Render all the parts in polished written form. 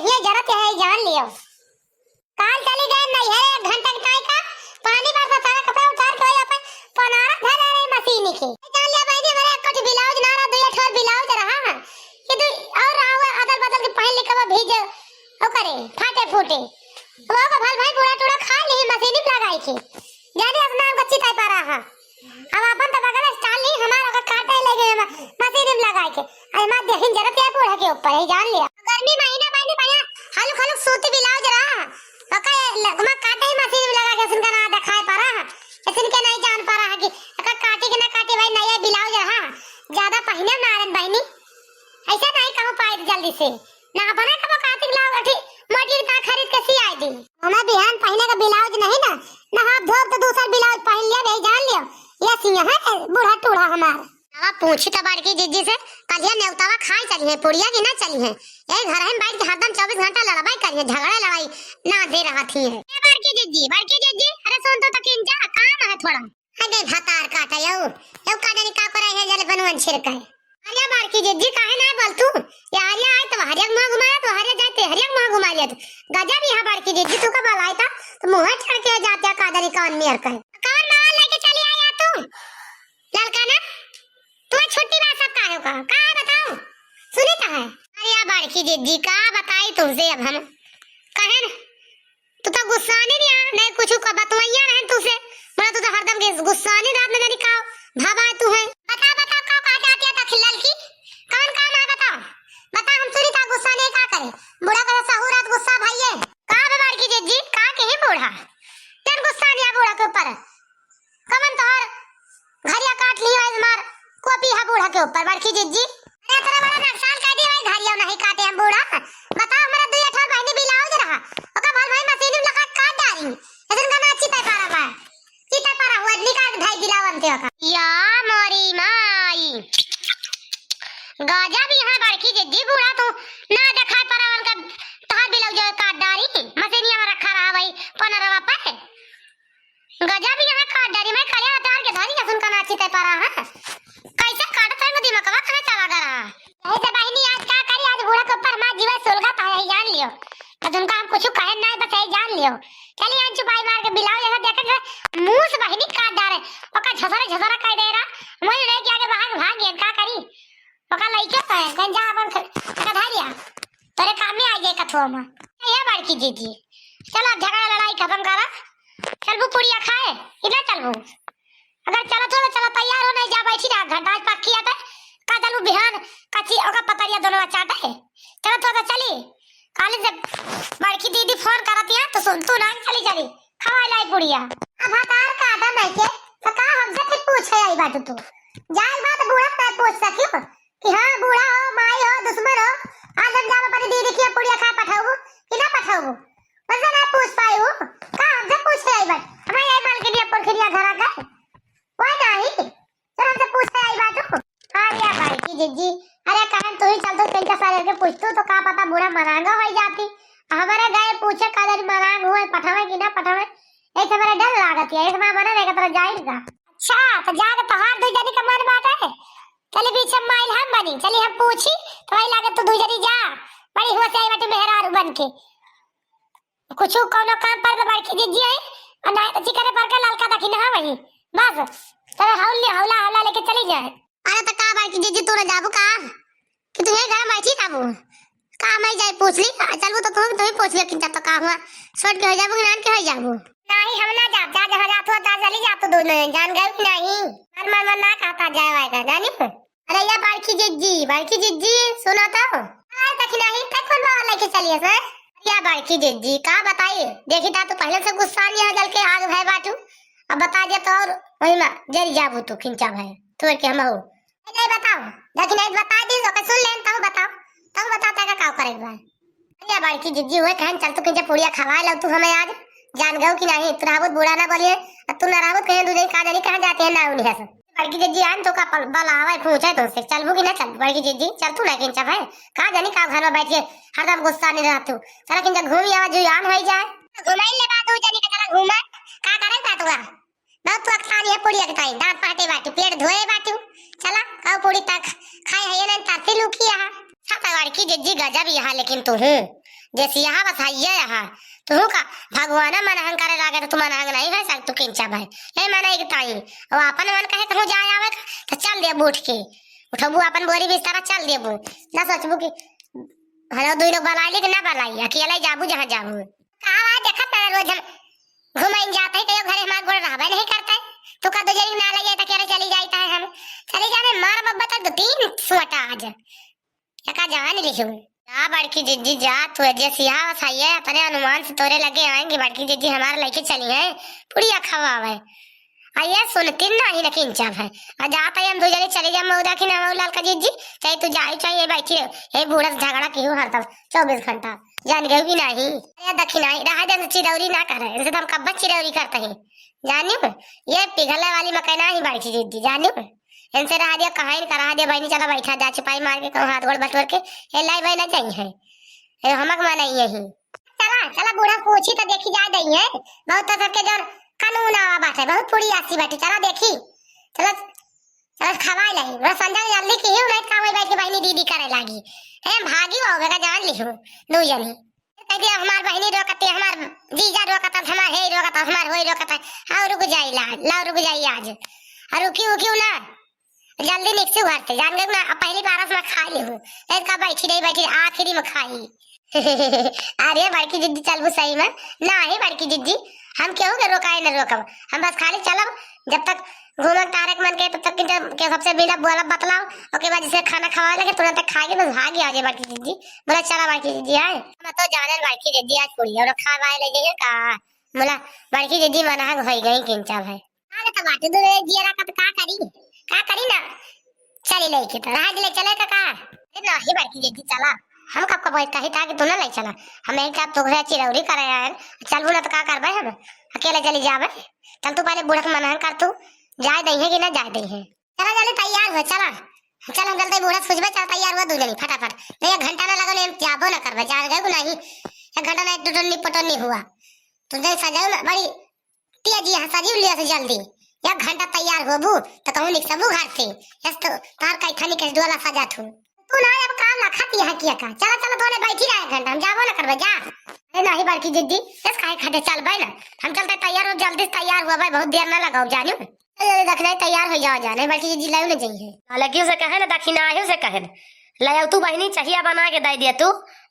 देखिए जरूरत है जान लियो। काल चली गए नहीं है 1 घंटा टाई का पानी बरसा सारा कपड़ा उतार के अपन पनारा धर रहे मशीन के जान लिया भाई जी। मेरे एक ब्लाउज ना रहा, 2 ठोर ब्लाउज रहा है ये दो और रहा अदल बदल के पहन ले के भीज ओ करे फाटे फूटे वो का भल भाई पूरा टुड़ा खा ली मशीन में लगाई थी जाने अपना गच्ची टाइप आ रहा। अब अपन तो बगल स्टाइल नहीं हमारा का काटे लगे मशीन में लगाई के आई मां देखिन जरूरत है बूढ़ा के ऊपर ही जान लिया। गर्मी महीना पानी पाया हलुक हलुक सूती ब्लाउज रहा ओका लगमा काटे ही मशीन में लगा के सुनका ना दिखाई पा रहा इसन के नहीं जान पा रहा कि अगर काटे के ना काटे भाई नया ब्लाउज रहा ज्यादा पहने नारन बहनी ऐसा नहीं कहूं पाए जल्दी से ना बना कब काटे ब्लाउज अठी मोटी का खरीद के सी आई दी हमें बिहान पहने का ब्लाउज नहीं ना ना हाथ धो तो दूसरा ब्लाउज पहन लिया भाई जान लियो ये सिंह है बूढ़ा टूढ़ा हमारा। अब पूछी तो बड़की जीजी से कलिया नेवतावा खाई चली है पुड़िया की ना चली है ये घर में बैठ के हरदम 24 घंटा लड़ाई करिए झगड़ा लड़ाई ना दे रहा थी है बड़की जीजी अरे सुन तो तक इनका काम है थोड़ा अरे भतार काटा यो का नहीं का करे है जले बनवन छिड़का है अरे बड़की जीजी काहे ना बोल तू यार ये आए तो हरिया मुंह घुमाया तो हरिया जाते हरिया मुंह घुमा लिया तो गजब यहां बड़की जीजी तू का बोलाई था तो मुंह चढ़ के जाते कादरी कान में कर कौन माल लेके चली आया तू लड़का ना तू छुट्टी में सब काहे का बताओ सुनी तो है अरे बड़की जीजी का बताई तुमसे अब हम कहे ना तू तो गुस्सा नहीं कुछ का बतवैया रहे तुझसे मैं तो हरदम के गुस्सा नहीं रात में नहीं खाओ भाबा तू है बता का कहा जाती है तखिलल की कौन काम है बता हम सुनी था गुस्सा नहीं का करे बूढ़ा का सहूरत गुस्सा भाई है का बड़की जीजी का कहे बूढ़ा तेन गुस्सा नहीं बूढ़ा के ऊपर कमन तोहर घरिया काट ली है मार कॉपी है बूढ़ा के ऊपर बड़की जीजी अरे तेरा बड़ा नुकसान कर दी भाई घरिया नहीं काटे हम बूढ़ा बताओ हमारा 2 ठोर बहनी ब्लाउज रहा ओका भल भाई मशीन में लगा काट डाली ऐसन का ना चिता पारा बा चिता पारा हुआ निकाल ढाई ब्लाउज ते ओका या मोरी माई गाजा भी है बड़की जीजी बूढ़ा तो ना दिखाई पारा उनका तोहर ब्लाउज काट डाली मशीन में रखा रहा भाई 15 पे गजा भी है काट डाली मैं खड़े उतार के धारी सुन का ना चिता पारा है कैसे काटता है दिमाग का कहां चला गया ऐसे बहनी आज क्या करी आज बूढ़ा के ऊपर मां जीवा सोलगा पाया जान लियो तो तुमका हम कुछ कहे ना बस जान लियो चलिए आज चुपाई मार के बिलाओ जैसा देख मुंह से बहनी काट डाले ओका झसरा कह दे रहा मैं ले के आगे भाग गया का करी ओका लइके है गंजा अपन का धारिया तेरे काम में आ जाए कथुआ में ये बड़की जीजी चलो झगड़ा लड़ाई खत्म करा चल वो पुड़िया खाए इधर चल वो अगर चलो तो चलो तैयार हो नहीं जा बैठी ना घंटा पक्की आता का चलू बिहान कच्ची ओका पतरिया दोनों चाटा है चलो तो चली काली से बड़की दीदी फोन करती है तो सुन तू ना चली खवा लाई पुड़िया अब हतार का आदम है के तो का हमसे कुछ पूछे आई बात तू जाल बात बूढ़ा पे पूछ सकियो कि हां बूढ़ा हो माई हो दुश्मन हो आज हम जाब अपनी दीदी की पुड़िया खा पठाऊ कि ना पठाऊ बस ना पूछ पाई हो का हमसे पूछे आई बात हमें यही माल के लिए पुरखिया घर आ गए कोई नहीं तो हमसे पूछते आई बात हां या बड़की जीजी अरे कहन तू ही चल तो तिनका सारे के पूछ तो का पता बूढ़ा मनांगा हो जाती हमारे गए पूछे कादर मनांग हुए पठावे कि ना पठावे ऐसे मेरा डर लागत है एक मां बना रहेगा तो जाएगा अच्छा तो जाके तोहार दो जनी का मन बात है चले पीछे माइल हम बनी चली हम पूछी तो भाई लागत तो दो जनी जा बड़ी हो से आई बटे मेहरारू बन के कुछ कोनो काम पर बड़की जीजी है और ना तो चिकन पर के ललका दखी ना वही बस तेरे हौला लेके चली जाए अरे तो का बड़की जीजी तू ना जाबू का कि तू ये घर बैठी था वो का मैं जाए पूछ ली चल वो तो तुम ही पूछ ले कि तो का हुआ छोड़ के हो जाबू कि नान के हो जाबू नहीं हम ना जा जहां जात हो ता चली जा तो दोनों जान गए कि नहीं मन ना कहता जाएगा जानी अरे ये बड़की जीजी सुनो तो आए तक नहीं तक कौन बाहर लेके चलिए सर या बड़की जीजी का बताइए देखी था तो पहले से गुस्सा नहीं है जल के आग भाई बाटू अब बता दे तो और वही में जल जाबू तू खिंचा भाई तोड़ के हम हो नहीं बताओ लेकिन नहीं बता दी तो सुन लेन तब बताता का करेगा अरे बड़की जीजी हुए कहन चल तू किंजा पुड़िया खवा लो तू हमें आज जान गयो कि नहीं तू रावत बूढ़ा ना बोलिए तू ना रावत कहे दूसरे का जानी कहां जाते हैं ना उन्हें ऐसा बड़की जीजी आन तो का बलावा पूछे तो से चलबू कि ना चल बड़की जीजी चल तू ना किंचा भाई का जानी का घर में बैठ के हरदम गुस्सा नहीं रहा तू चला किंजा घूम आवा जो आन हो जाए घुमाई ले बात हो जानी का चला घूमा का करेगा तू बहुत वक्त खानी है पुड़िया के ताई दांत पाटे बाटू पेट धोए बाटू चला काऊ पुड़ी तक खाए है ना ताते लुकिया छाता बड़की जीजी गजब यहाँ लेकिन तू जैसे यहाँ बस है यहाँ तू का भगवान मनहंग करे लागे तो तू मनहंग नहीं है सक तू किंचा भाई ए मने एक ताई अब अपन मन कहे कहूं जाए आवे तो चल दे उठ के उठबू अपन बोरी बिस्तर चल देबू ना सोचबू कि हलो दुई लोग बलाई कि ना बलाई अकेले जाबू जहां जाबू कहां देखत ना रोज हम घुमाइन जाते है कयो घरे हमार गोड़ रहबे नहीं करता तो का दो जरी ना लगे तो केरे चली जाता है हम चले जाने मार बब्बा तक दो तीन सुटा आज का जान लिखू जा बड़की जिज्जी जा तू जैसे यहाँ सही है अपने अनुमान से तोरे लगे आएंगे बड़की जिज्जी हमारे लेके चली है पुड़िया खवावे आइए सुनती नहीं न किंचा है और जाता है हम दो जने चले जा मौदा की ना लाल का जिज्जी चाहे तू जाए चाहे बैठी हे बूढ़ा झगड़ा क्यों हरता 24 घंटा जान गए कि नहीं अरे दखिना रहा दे चिरौरी ना करे जैसे तो हम कब चिरौरी करते हैं जानियो ये पिघलने वाली मकई ना ही बड़की जिज्जी जानियो इनसे रहा दिया कहां करा दे बहनी चला बैठा जा चिपाई मार के कहूं हाथ गोड़ बटोर के ए लाई भाई ना जाई है ए हमक माने यही चला चला बूढ़ा पूछी तो देखी जा दई है बहुत तो सबके जो कानून आवा बात है बहुत पूरी आसी बैठी चला देखी चला चला खवाई लाई बड़ा संजय जल्दी की हूं नहीं खावे बैठ के बहनी दीदी करे लागी ए भागी होवे का जान लिहू दो जनी कह हमार बहनी रोकते हमार जीजा रोकता हमार हे रोकता हमार होई रोकता हां रुक जाई ला रुक जाई आज और रुकी ना जल्दी निकसे भरते जान गए ना पहली बार में खा ली हूँ इसका बैठी नहीं बैठी आखिरी में खाई अरे बड़की जिद्दी चलबू सही में ना ही बड़की जिद्दी हम क्यों के रोकाए न रोकब हम बस खाली चलब जब तक घूमक तारक मन के तब तक के सबसे बिना बोला बतलाओ ओके बाद जैसे खाना खवा लगे तुरंत खाएंगे बस भागी आ जाए बड़की जिद्दी बोला चला बड़की जिद्दी आए हम तो जाने बड़की जिद्दी आज पूरी और खावाए ले जाइए का बोला बड़की जिद्दी मनहंग हो गई किंचा भाई अरे तो बात दूर जिया का तो का करी ना चली लेके तो राज ले चले का ना ही बड़की जिद्दी चला हम कब कब कही था कि तू ना ले चला हम एक का तोहरा चिरौरी करे यार चलबू ना तो का करबे हम अकेले चली जाबे चल तू पहले बूढ़ा के मनहंग कर तू जाए दई है कि ना जाए दई है चला जल्दी तैयार हो चला चल हम जल्दी बूढ़ा सोचबे चल तैयार हो दू जनी फटाफट नहीं 1 घंटा ना लगल हम जाबो ना करबे जा गए नहीं 1 घंटा ना टुटनी पटनी हुआ तुझे सजाओ ना बड़ी तेजी सजी लिया से जल्दी 1 घंटा तैयार होबू तो कहूं निक सबू घर से यस तो तार काई खानी के डोला सजा थू तू ना अब काम ना खाती है किया का चला चला तोने बैठी रहा 1 घंटा हम जाबो ना करबे जा अरे नहीं बड़की जिद्दी यस काहे खाते चल भाई ना हम चलते तैयार हो जल्दी तैयार हुआ भाई बहुत देर ना लगाओ जानियो जल्दी देखना तैयार हो जाओ जाने बड़की जिद्दी लाओ ना जाइए हालांकि उसे कहे ना दखिना आयो से कहे लाओ तू बहनी चाहिए बना के दे दिया तू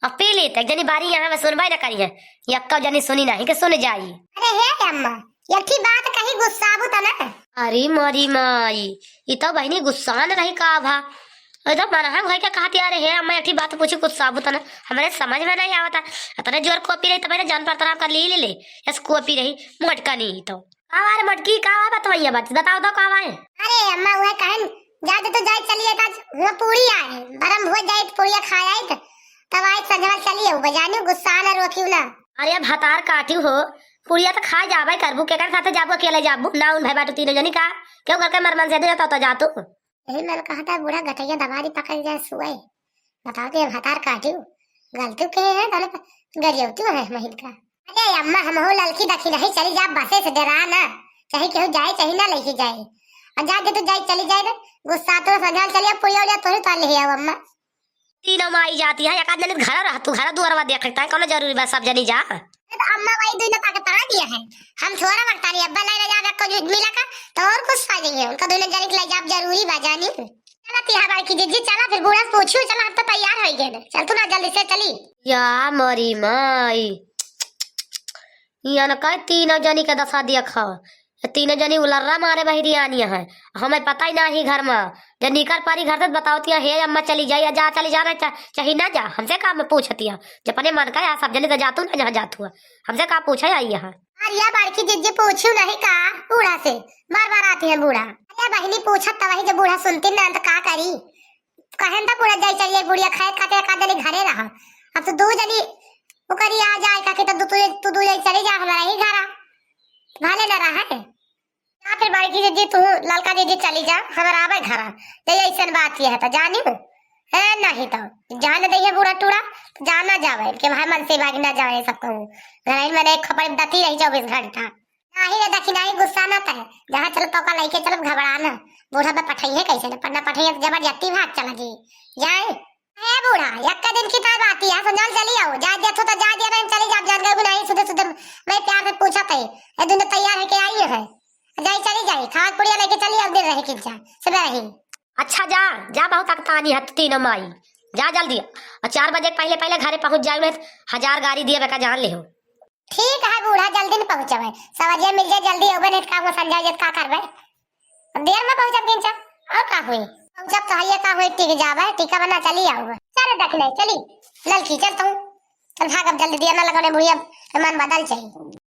अब पी ली तक जनी बारी यहां में सुनबाई ना करिए यक्का जनी सुनी नहीं के सुन जाई अरे हे अम्मा यठी बात कहीं गुस्साबू त ना अरे मोरी माई ई तो बहनी गुस्सा न रही का भा एकदम मनहंग होय के कहती अरे हे अम्मा यठी बात पूछी गुस्साबू त ना हमरे समझ में नहीं आवता अतने जोर कॉपी रही त मैंने जान पर तरह कर ले यस कॉपी रही मटका नहीं तो कावारे मटकी का बतवैया बात बताओ तो का है अरे अम्मा वो कहन जाते तो जाए चलिए ता वो पूरी आए बरम हो जाए पूरी खाए आई तब आज सजवा चलिए बजाने गुस्सा न रोकियो ना अरे भतार काटियो हो पुड़िया तो खा जाबे करबू केकर साथे जाबू अकेले जाबू ना उन भाई बाटू तीनों जनी का क्यों करके मरमन से दे तो जातू यही मैंने कहा था बूढ़ा गटैया दवारी पकड़ जाए सुए बताओ के हतार काटियो गलती के है तने गरियौती है महिल का अरे अम्मा हम हो ललकी दखी नहीं चली जा बसे से डरा ना चाहे केहू जाए चाहे ना लेके जाए और जा के तो जाए चली जाए ना गुस्सा तो सजाल चलिए पुड़िया ले तोरे ताल ले आओ अम्मा तीनों में आई जाती है एक आदमी घर रह तू घर दुआरवा देख रखता है कोनो जरूरी बात सब जनी जा अम्मा भाई दोनों का पड़ा दिया है हम छोरा वक्ता नहीं अब्बा नहीं ले जा को मिला का तो और कुछ आ जाएंगे उनका दोनों जने के ले जा जरूरी बाजानी चला तिहा बाई की जिद्दी चला फिर बूढ़ा पूछियो चला हम तो तैयार हो गए चल तू ना जल्दी से चली या मरी माई या न कह तीनों जनी के दसा दिया खा तीनों जनी उलर्रा मारे बहिरी आनी है हमें पता ही नहीं घर में जब निकल पारी घर से बताओती हे अम्मा चली जाइए जा चली जा रहे चाहे ना जा हमसे का में पूछती है जब अपने मन का सब जने तो जातू ना जहाँ जातू हमसे का पूछा आई यहाँ अरे बड़की जिज्जी पूछू नहीं का बूढ़ा से बार बार आती है बूढ़ा अरे बहनी पूछा तब वही जब बूढ़ा सुनती ना तो का करी कहन तो बूढ़ा जाई चलिए बुढ़िया खाए खाते का जनी घरे रहा अब तो दो जनी वो करी आ जाए का तो तू दो जनी चली जा हमारा ही घर भाले ना रहा है या फिर बड़की जिज्जी तू ललका जिज्जी चली जा हमारा आवे घर तो ऐसा बात ये है तो जानी है नहीं तो जान दे बूढ़ा टूड़ा तो जाना जावे के भाई मन से भाग ना जावे सब कहूं घर में एक खबर दती रही 24 घंटा नहीं रे दखी नहीं गुस्सा ना है जहां चल तो का लेके चल घबराना बूढ़ा पे पठाइए कैसे ना पन्ना पठाइए जबरदस्ती भाग चला जी जाए ए बूढ़ा एक दिन की तो बात आती है संजाल चली आओ जा दिया तो जा दिया मैं चली जा जान गए नहीं सुधर सुधर मैं प्यार से पूछा थे ये दोनों तैयार है के आई है जाई चली जाई खाद पुड़िया लेके चली अब देर रहे किंचा सब रही। अच्छा जा जा, बहुत तानी है तीनों माई, जा जल्दी और 4 बजे पहले पहले घरे पहुंच जाओ, 1000 गाड़ी दिए बेका जान ले हो। ठीक है बूढ़ा जल्दी न पहुंचबे सवारिया मिल जाए जल्दी होबे नहीं काम संजाल जत का करबे देर में पहुंचब किंचा और का होई जब तो ये का होई टिक जावे टिका बना चली आओ चल देख ले चली ललकी चल तू चल भाग अब जल्दी दिया ना लगाने बुढ़िया मन बदल चाहिए।